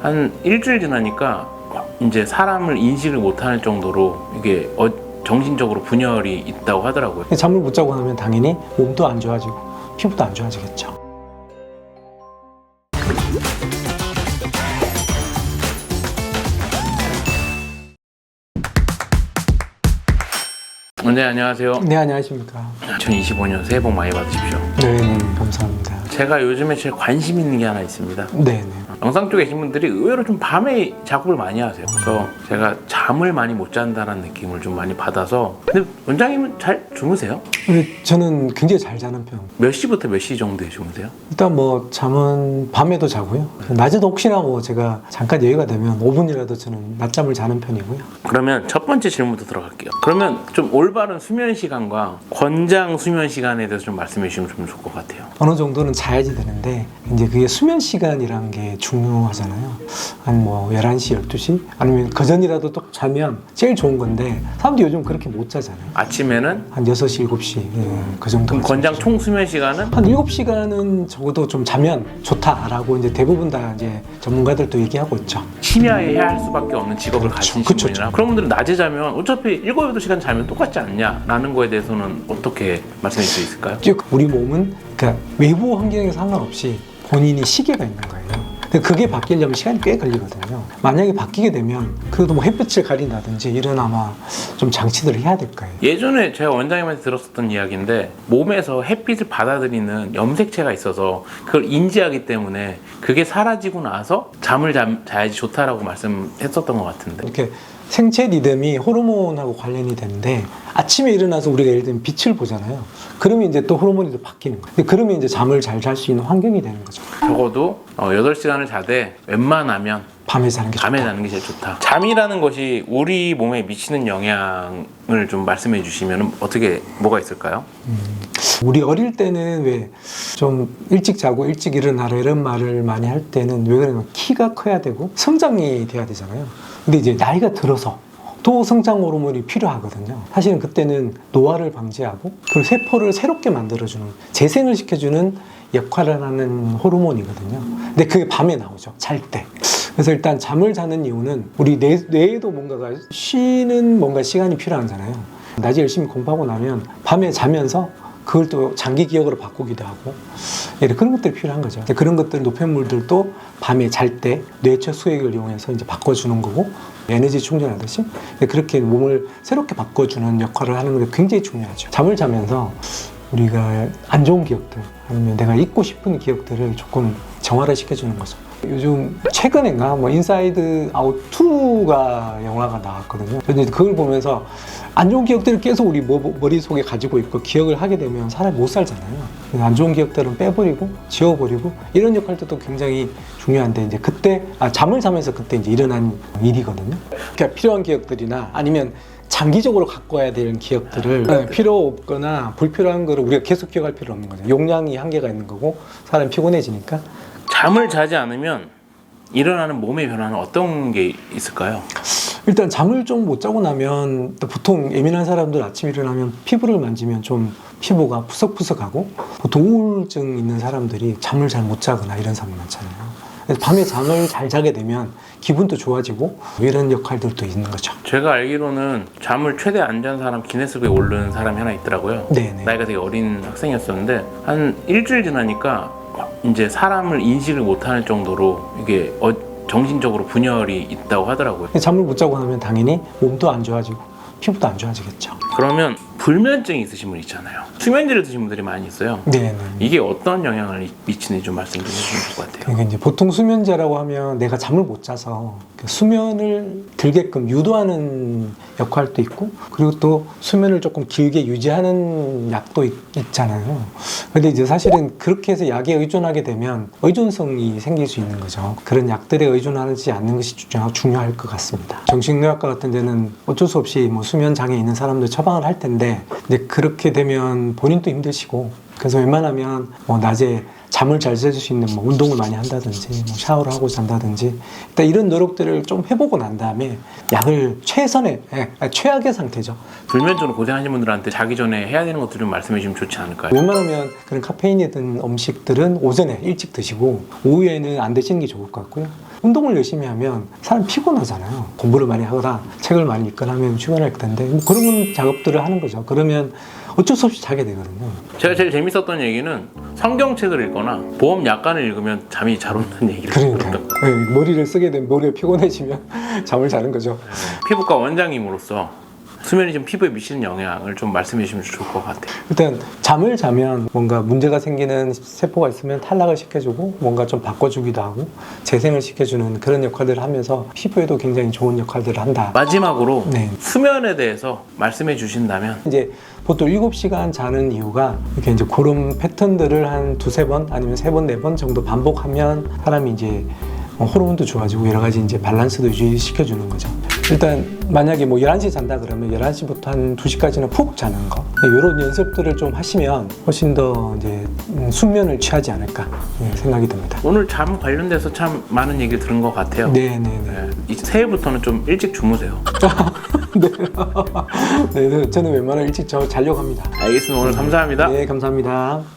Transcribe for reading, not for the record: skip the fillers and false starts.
한 일주일 지나니까 이제 사람을 인식을 못할 정도로 이게 정신적으로 분열이 있다고 하더라고요. 잠을 못 자고 나면 당연히 몸도 안 좋아지고 피부도 안 좋아지겠죠. 네, 안녕하세요. 네, 안녕하십니까. 2025년 새해 복 많이 받으십시오. 네, 감사합니다. 제가 요즘에 제일 관심 있는 게 하나 있습니다. 네. 영상 쪽에 계신 분들이 의외로 좀 밤에 작업을 많이 하세요. 그래서 제가 잠을 많이 못 잔다는 느낌을 좀 많이 받아서. 근데 원장님은 잘 주무세요? 저는 굉장히 잘 자는 편. 몇 시부터 몇 시 정도에 주무세요? 일단 뭐 잠은 밤에도 자고요. 낮에도 혹시나 뭐 제가 잠깐 여유가 되면 5분이라도 저는 낮잠을 자는 편이고요. 그러면 첫 번째 질문부터 들어갈게요. 그러면 좀 올바른 수면 시간과 권장 수면 시간에 대해서 좀 말씀해 주시면 좀 좋을 것 같아요. 어느 정도는 자야지 되는데 이제 그게 수면 시간이란 게 중요하잖아요. 한 뭐 11시, 12시 아니면 그 전이라도 또 자면 제일 좋은 건데 사람들이 요즘 그렇게 못 자잖아요. 아침에는 한 6시, 7시 그 정도. 그럼 권장 총 수면 시간은? 한 7시간은 적어도 좀 자면 좋다라고 이제 대부분 다 이제 전문가들도 얘기하고 있죠. 심야에 해야 할 수밖에 없는 직업을 가진 그쵸. 분이라 그런 분들은 낮에 자면 어차피 7, 8시간 자면 똑같지 않냐라는 거에 대해서는 어떻게 말씀해 주실 수 있을까요? 즉 우리 몸은 그러니까 외부 환경에 상관없이 본인이 시계가 있는 거예요. 근데 그게 바뀌려면 시간이 꽤 걸리거든요. 만약에 바뀌게 되면 그래도 뭐 햇빛을 가린다든지 이런 아마 좀 장치들을 해야 될 거예요. 예전에 제가 원장님한테 들었었던 이야기인데 몸에서 햇빛을 받아들이는 염색체가 있어서 그걸 인지하기 때문에 그게 사라지고 나서 잠을 자야지 좋다라고 말씀했었던 것 같은데. 이렇게 생체 리듬이 호르몬하고 관련이 되는데 아침에 일어나서 우리가 예를 들면 빛을 보잖아요. 그러면 이제 또 호르몬이 또 바뀌는 거예요. 그러면 이제 잠을 잘 잘 수 있는 환경이 되는 거죠. 적어도 8시간을 자되 웬만하면 밤에 자는 게 좋다. 밤에 자는 게 제일 좋다. 잠이라는 것이 우리 몸에 미치는 영향을 좀 말씀해 주시면 뭐가 있을까요? 우리 어릴 때는 왜 좀 일찍 자고 일찍 일어나라 이런 말을 많이 할 때는 왜 그러냐면 키가 커야 되고 성장이 돼야 되잖아요. 근데 이제 나이가 들어서 또 성장 호르몬이 필요하거든요. 사실은 그때는 노화를 방지하고 그 세포를 새롭게 만들어주는, 재생을 시켜주는 역할을 하는 호르몬이거든요. 근데 그게 밤에 나오죠. 잘 때. 그래서 일단 잠을 자는 이유는 우리 뇌에도 뭔가가 쉬는 뭔가 시간이 필요하잖아요. 낮에 열심히 공부하고 나면 밤에 자면서 그걸 또 장기 기억으로 바꾸기도 하고 그런 것들이 필요한 거죠. 그런 것들 노폐물들도 밤에 잘 때 뇌처 수액을 이용해서 이제 바꿔주는 거고 에너지 충전하듯이 그렇게 몸을 새롭게 바꿔주는 역할을 하는 게 굉장히 중요하죠. 잠을 자면서 우리가 안 좋은 기억들 아니면 내가 잊고 싶은 기억들을 조금 정화를 시켜주는 거죠. 요즘 최근인가 뭐 인사이드 아웃 2가 영화가 나왔거든요. 근데 그걸 보면서 안 좋은 기억들을 계속 우리 머릿속에 가지고 있고 기억을 하게 되면 사람이 못 살잖아요. 안 좋은 기억들은 빼버리고 지워버리고 이런 역할도 굉장히 중요한데 이제 그때 잠을 자면서 그때 이제 일어난 일이거든요. 그러니까 필요한 기억들이나 아니면 장기적으로 갖고 와야 되는 기억들을 필요 없거나 불필요한 거를 우리가 계속 기억할 필요 없는 거죠. 용량이 한계가 있는 거고 사람이 피곤해지니까. 잠을 자지 않으면 일어나는 몸의 변화는 어떤 게 있을까요? 일단 잠을 좀 못 자고 나면 또 보통 예민한 사람들 아침에 일어나면 피부를 만지면 좀 피부가 푸석푸석하고 보통 우울증 있는 사람들이 잠을 잘 못 자거나 이런 사람 많잖아요. 그래서 밤에 잠을 잘 자게 되면 기분도 좋아지고 이런 역할들도 있는 거죠. 제가 알기로는 잠을 최대 안 잔 사람 기네스북에 오른 사람이 하나 있더라고요. 네네. 나이가 되게 어린 학생이었었는데 한 일주일 지나니까 이제 사람을 인식을 못할 정도로 이게 정신적으로 분열이 있다고 하더라고요. 잠을 못 자고 나면 당연히 몸도 안 좋아지고 피부도 안 좋아지겠죠. 그러면 불면증이 있으신 분 있잖아요. 수면제를 드신 분들이 많이 있어요. 네네. 이게 어떤 영향을 미치는지 좀 말씀 좀 해주시면 좋을 것 같아요. 그러니까 이제 보통 수면제라고 하면 내가 잠을 못 자서 수면을 들게끔 유도하는 역할도 있고 그리고 또 수면을 조금 길게 유지하는 약도 있잖아요. 근데 이제 사실은 그렇게 해서 약에 의존하게 되면 의존성이 생길 수 있는 거죠. 그런 약들에 의존하지 않는 것이 중요할 것 같습니다. 정신의학과 같은 데는 어쩔 수 없이 뭐 수면 장애 있는 사람들 처방을 할 텐데 근데 그렇게 되면 본인도 힘드시고 그래서 웬만하면 뭐 낮에 잠을 잘 자줄 수 있는 뭐 운동을 많이 한다든지 뭐 샤워를 하고 잔다든지 일단 이런 노력들을 좀 해보고 난 다음에 약을 최악의 상태죠. 불면증으로 고생하시는 분들한테 자기 전에 해야 되는 것들 좀 말씀해 주시면 좋지 않을까요? 웬만하면 그런 카페인이 든 음식들은 오전에 일찍 드시고 오후에는 안 드시는 게 좋을 것 같고요. 운동을 열심히 하면 사람 피곤하잖아요. 공부를 많이 하거나 책을 많이 읽거나 하면 피곤할 텐데 뭐 그런 작업들을 하는 거죠. 그러면 어쩔 수 없이 자게 되거든요. 제가 제일 재밌었던 얘기는 성경책을 읽거나 보험 약관을 읽으면 잠이 잘 온다는 얘기를 그러니까요. 들었던 네, 머리를 쓰게 되면 머리가 피곤해지면 잠을 자는 거죠. 피부과 원장님으로서 수면이 좀 피부에 미치는 영향을 좀 말씀해 주시면 좋을 것 같아요. 일단 잠을 자면 뭔가 문제가 생기는 세포가 있으면 탈락을 시켜주고 뭔가 좀 바꿔주기도 하고 재생을 시켜주는 그런 역할들을 하면서 피부에도 굉장히 좋은 역할들을 한다. 마지막으로 네. 수면에 대해서 말씀해 주신다면 이제 보통 7시간 자는 이유가 이렇게 이제 그런 패턴들을 한 2-3번 아니면 3번, 4번 정도 반복하면 사람이 이제 호르몬도 좋아지고 여러 가지 이제 밸런스도 유지시켜주는 거죠. 일단 만약에 뭐 11시에 잔다 그러면 11시부터 한 2시까지는 푹 자는 거 이런 연습들을 좀 하시면 훨씬 더 이제 숙면을 취하지 않을까 생각이 듭니다. 오늘 잠 관련돼서 참 많은 얘기를 들은 것 같아요. 네네네. 네, 이제 새해부터는 좀 일찍 주무세요. 네, 저는 웬만하면 일찍 자려고 합니다. 알겠습니다. 오늘 감사합니다. 네, 감사합니다.